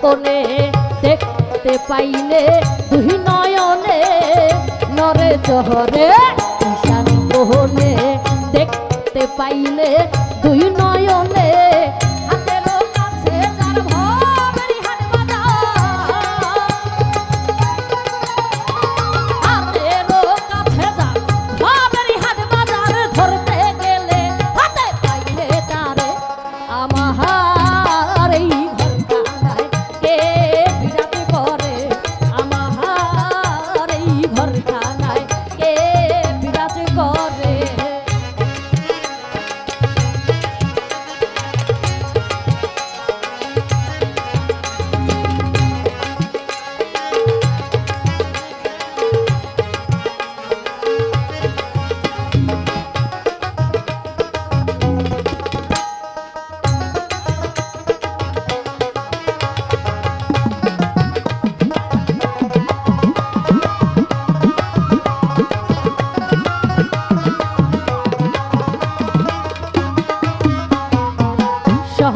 গোপনে দেখতে পাইলে দুই নয়নে নরে জহরে ঈশান মোহনে দেখতে পাইলে দুই নয়নে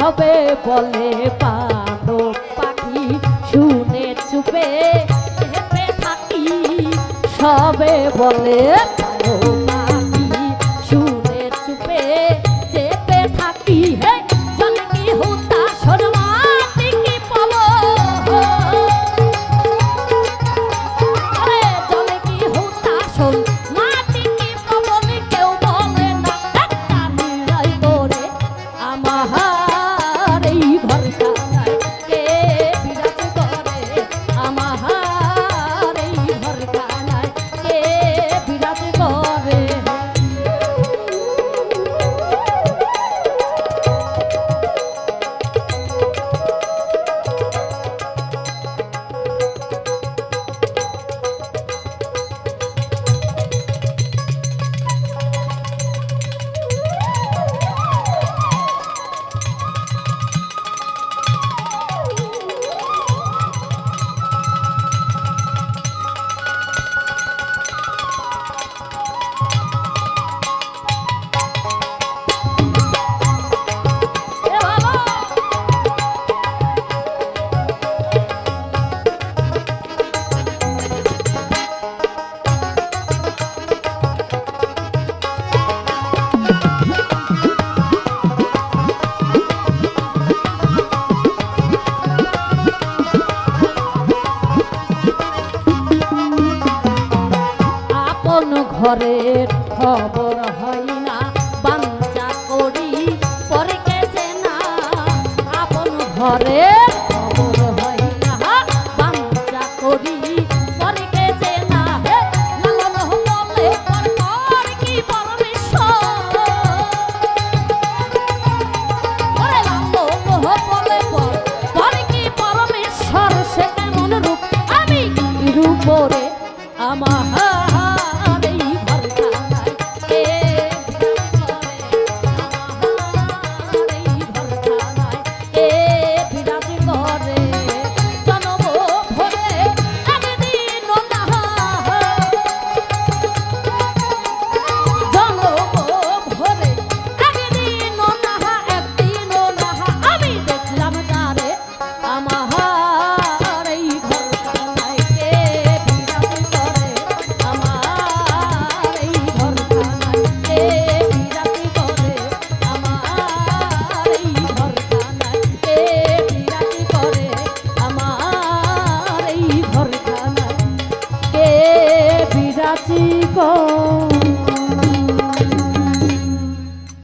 সবে বলে পানো পাখি শুনে চুপে চেপে থাকি সবে বলে পানো পাখি শুনে চুপে চেপে থাকি হে জলে কি হুতা শর্মাতি কি পাবো আরে জলে কি হুতা শর্মাতি কি পাবো কেউ বলে না একটা মিলাই করে আমার ঘরের খবর হয় না বাঞ্চা করি পরে গেছে না আপন ঘরে